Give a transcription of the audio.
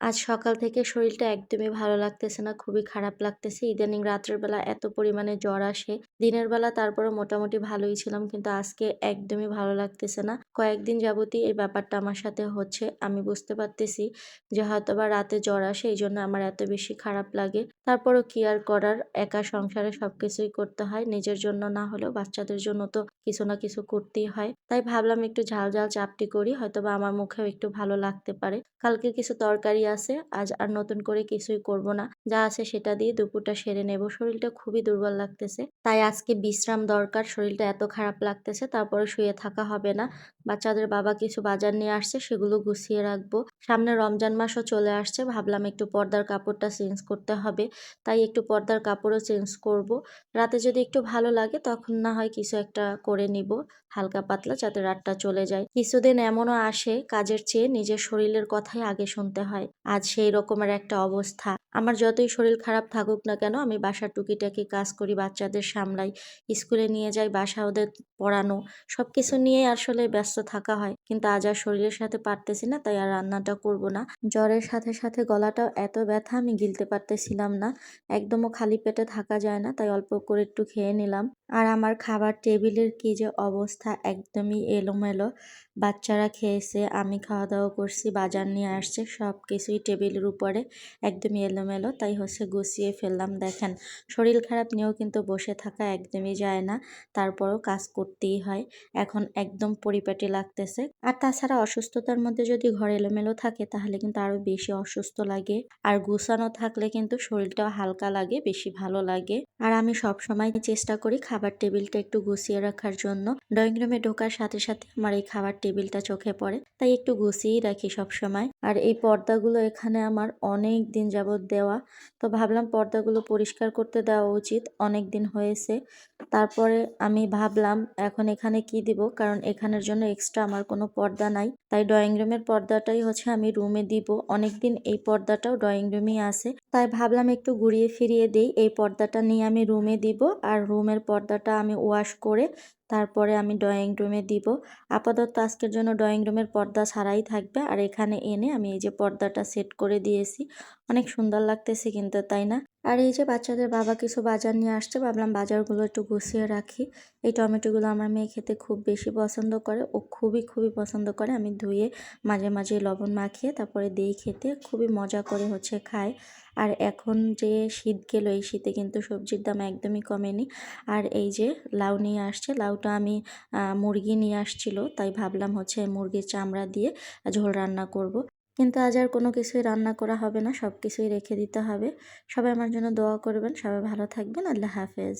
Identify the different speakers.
Speaker 1: আজ সকাল থেকে শরীরটা একদমই ভালো লাগতেছে না। খুবই খারাপ লাগতেছে। ইদানিং রাত্রের বেলা এত পরিমাণে জ্বর আসে। দিনের বেলা তারপরেও মোটামুটি ভালোই ছিলাম। কিন্তু আজকে একদমই ভালো লাগতেছে না। কয়েকদিন যাবতই এই ব্যাপারটা আমার সাথে হচ্ছে। আমি বুঝতে পারতেছি যে হয়তোবা রাতে জ্বর আসে এইজন্য আমার এত বেশি খারাপ লাগে। তারপরও কি আর করার? একা সংসারে সবকিছুই করতে হয়। নিজের জন্য না হলেও বাচ্চাদের জন্য তো কিছু না কিছু করতেই হয়। তাই ভাবলাম একটু ঝাল, ঝাল চাপটি করি। হয়তোবা আমার মুখেও একটু ভালো লাগতে পারে। কালকের কিছু তরকারি আছে। আজ আর নতুন করে কিছুই করব না। যা আছে সেটা দিয়ে দুপুরটা সেরে নেব। শরীরটা খুবই দুর্বল লাগতেছে। তাই আজকে বিশ্রাম দরকার। শরীরটা এত খারাপ লাগতেছে। তারপরে শুয়ে থাকা হবে না। বাচ্চাদের বাবা কিছু বাজার নিয়ে আসছে, সেগুলো গুছিয়ে রাখবো। সামনে রমজান মাসও চলে আসছে। ভাবলাম একটু পর্দার কাপড়টা চেঞ্জ করতে হবে। তাই একটু পর্দার কাপড়ও চেঞ্জ করব। রাতে যদি একটু ভালো লাগে তখন না হয় কিছু একটা করে নিব। হালকা পাতলা যাতে রাতটা চলে যায়। কিছুদিন এমনও আসে কাজের চেয়ে নিজের শরীরের কথাই আগে শুনতে হয়। আজ সেই রকমের একটা অবস্থা। আমার যতই শরীর খারাপ থাকুক না কেন আমি বাসার টুকিটাকি কাজ করি, বাচ্চাদের সামলাই, স্কুলে নিয়ে যাই, বাসা ওদের পড়ানো সবকিছু নিয়ে আসলে ব্যস্ত থাকা হয়। কিন্তু আজ আর শরীরের সাথে পারতেছি না, তাই আর রান্নাটা করব না। জ্বরের সাথে সাথে গলাটাও এত ব্যথা আমি গিলতে পারতেছিলাম না। একদমও খালি পেটে থাকা যায় না, তাই অল্প করে একটু খেয়ে নিলাম। আর আমার খাবার টেবিলের কি যে অবস্থা, একদমই এলোমেলো। বাচ্চারা খেয়েছে, আমি খাওয়া দাওয়া করছি, বাজার নিয়ে আসছে, সব কিছুই টেবিলের উপরে একদমই এলোমেলো। তাই গুছিয়ে ফেললাম। দেখেন, শরীর খারাপ নিয়েও কিন্তু বসে থাকা একদমই যায় না। তারপরও কাজ করতেই হয়। এখন একদম পরিপাটি লাগতেছে। আর তাছাড়া অসুস্থতার মধ্যে যদি ঘর এলোমেলো থাকে তাহলে কিন্তু আরো বেশি অসুস্থ লাগে। আর গুছানো থাকলে কিন্তু শরীরটাও হালকা লাগে, বেশি ভালো লাগে। আর আমি সব সময় চেষ্টা করি খাবার টেবিলটা একটু গুছিয়ে রাখার জন্য। ড্রয়িং রুমে ঢোকার সাথে সাথে আমার এই খাবার টেবিলটা চোখে পড়ে, তাই একটু গুছিয়েই রাখি সব সময়। আর এই পর্দাগুলো এখানে আমার অনেক দিন যাবত দেওয়া, তো ভাবলাম পর্দাগুলো পরিষ্কার করতে দেওয়া উচিত। অনেক দিন হয়েছে। তারপরে আমি ভাবলাম এখন এখানে কি দিব, কারণ এখানের জন্য এক্সট্রা আমার কোনো পর্দা নাই। তাই ড্রয়িং রুমের পর্দাটাই আমি রুমে দিব। অনেকদিন এই পর্দাটাও ড্রয়িং রুমেই আছে, তাই ভাবলাম একটু ঘুরিয়ে ফিরিয়ে দেই। এই পর্দাটা নিয়ে আমি রুমে দিব, আর রুমের পর্দাটা আমি ওয়াশ করে তারপরে আমি ড্রয়িং রুমে দিব। আপাতত আজকের জন্য ড্রয়িং রুমের পর্দা ছাড়াই থাকবে। আর এখানে এনে আমি এই যে পর্দাটা সেট করে দিয়েছি। অনেক সুন্দর লাগতেছে কিন্তু, তাই না? আর এই যে বাচ্চাদের বাবা কিছু বাজার নিয়ে আসছে, ভাবলাম বাজারগুলো একটু গুছিয়ে রাখি। এই টমেটোগুলো আমার মেয়ে খেতে খুব বেশি পছন্দ করে। ও খুবই খুবই পছন্দ করে। আমি ধুয়ে মাঝে মাঝে লবণ মাখিয়ে তারপরে দিই খেতে। খুবই মজা করে খায়। আর এখন যে শীত গেল, এই শীতে কিন্তু সবজির দাম একদমই কমেনি। আর এই যে লাউ নিয়ে আসছে, লাউটা আমি মুরগি নিয়ে আসছিল, তাই ভাবলাম মুরগির চামড়া দিয়ে ঝোল রান্না করব। কিন্তু আজ আর কোনো কিছুই রান্না করা হবে না, সব কিছুই রেখে দিতে হবে। সবাই আমার জন্য দোয়া করবেন। সবাই ভালো থাকবেন। আল্লাহ হাফেজ।